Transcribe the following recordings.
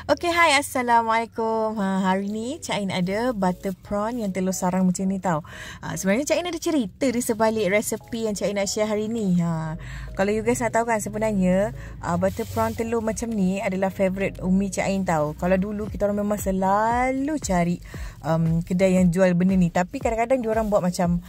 Okay, hai, Assalamualaikum. Hari ni Cik Ain ada butter prawn yang telur sarang macam ni tau. Sebenarnya Cik Ain ada cerita di sebalik resepi yang Cik Ain nak share hari ni. Kalau you guys nak tahu kan, sebenarnya butter prawn telur macam ni adalah favourite Umi Cik Ain tau. Kalau dulu kita orang memang selalu cari kedai yang jual benda ni. Tapi kadang-kadang diorang buat macam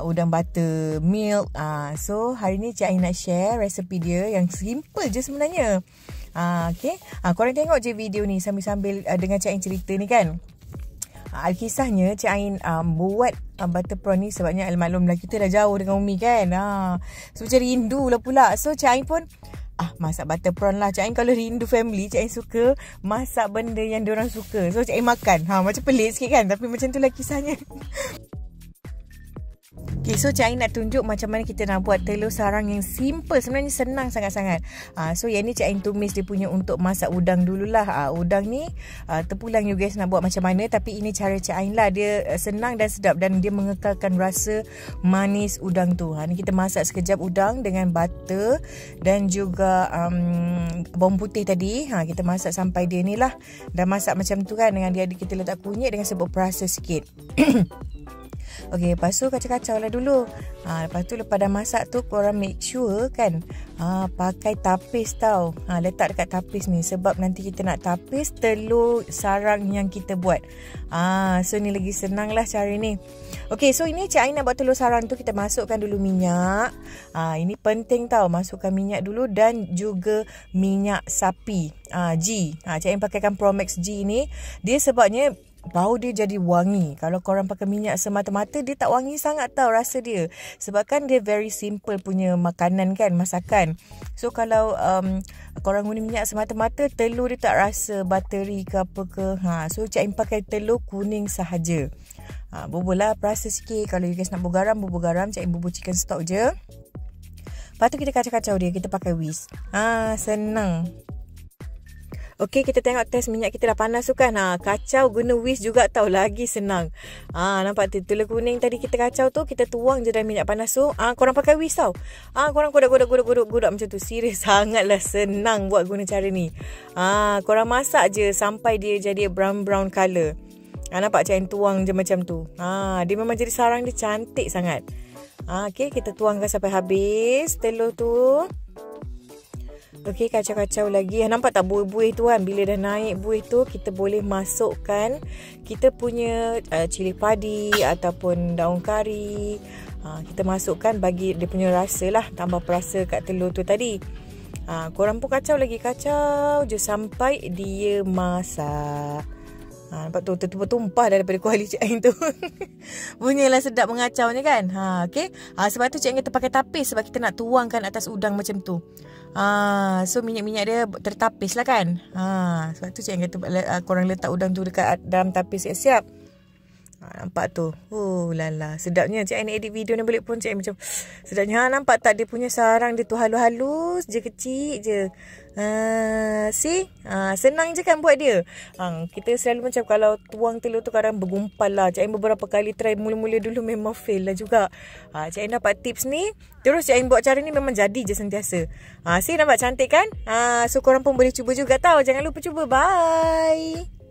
udang butter milk. So hari ni Cik Ain nak share resepi dia yang simple je sebenarnya. Okay. Korang tengok je video ni sambil-sambil dengan Cik Ain cerita ni kan. Alkisahnya Cik Ain buat butter prawn ni sebabnya maklumlah kita dah jauh dengan Umi kan. So macam rindu lah pula. So Cik Ain pun masak butter prawn lah. Cik Ain kalau rindu family, Cik Ain suka masak benda yang diorang suka. So Cik Ain makan. Macam pelik sikit kan, tapi macam tu lah kisahnya. Okay, so Cik Ain nak tunjuk macam mana kita nak buat telur sarang yang simple. Sebenarnya senang sangat-sangat. So yang ni Cik Ain tumis dia punya untuk masak udang dululah. Udang ni terpulang you guys nak buat macam mana. Tapi ini cara Cik Ain lah. Dia senang dan sedap dan dia mengekalkan rasa manis udang tu. Ni kita masak sekejap udang dengan butter dan juga bawang putih tadi. Kita masak sampai dia ni lah. Dah masak macam tu kan. Dengan dia kita letak kunyit dengan serbuk perasa sikit. Okay, lepas tu kacau-kacau lah dulu. Lepas dah masak tu, korang make sure kan pakai tapis tau. Letak dekat tapis ni sebab nanti kita nak tapis telur sarang yang kita buat. So ni lagi senang lah cara ni. Okay, so ini Cik Ain nak buat telur sarang tu, kita masukkan dulu minyak. Ini penting tau, masukkan minyak dulu dan juga minyak sapi G. Cik Ain pakaikan Promax G ni. Dia sebabnya bau dia jadi wangi. Kalau korang pakai minyak semata-mata, dia tak wangi sangat tau rasa dia. Sebab kan dia very simple punya makanan kan, masakan. So kalau korang guna minyak semata-mata, telur dia tak rasa buttery ke apa ke. So Cik Ain pakai telur kuning sahaja. Bubur lah perasa sikit. Kalau you guys nak bubur garam. Cik Ain bubur chicken stock je. Lepas tu kita kacau-kacau dia, kita pakai whisk. Senang. Okey, kita tengok test minyak kita dah panas tu kan. Kacau guna whisk juga tau, lagi senang. Nampak tu telur kuning tadi kita kacau tu, kita tuang je dalam minyak panas tu. Korang pakai whisk tau. Korang godok macam tu. Serius, sangatlah senang buat guna cara ni. Korang masak je sampai dia jadi brown colour. Nampak Cik Ain tuang je macam tu. Dia memang jadi sarang dia cantik sangat. Okey, kita tuangkan sampai habis telur tu. Okey, kacau-kacau lagi. Nampak tak buih-buih tu kan? Bila dah naik buih tu, kita boleh masukkan kita punya cili padi ataupun daun kari. Kita masukkan bagi dia punya rasa lah. Tambah perasa kat telur tu tadi. Korang pun kacau lagi. Kacau je sampai dia masak. Nampak tu tertumpah daripada kuali Cik Ain tu. Bunyilah sedap mengacaunya kan. Okay. Sebab tu Cik Ain kata pakai tapis, sebab kita nak tuangkan atas udang macam tu. So minyak-minyak dia tertapis lah kan. Sebab tu Cik Ain kata korang letak udang tu dekat dalam tapis siap-siap. Nampak tu. Lala, sedapnya. Cik Ain edit video ni balik pun Cik Ain macam sedapnya. Nampak tak dia punya sarang dia tu halus-halus je, kecil je. See? Senang je kan buat dia. Kita selalu macam kalau tuang telur tu kadang bergumpal lah. Cik Ain beberapa kali try, mula-mula dulu memang fail lah juga. Cik Ain dapat tips ni, terus Cik Ain buat cara ni memang jadi je sentiasa. See, nampak cantik kan? So korang pun boleh cuba juga tau. Jangan lupa cuba. Bye.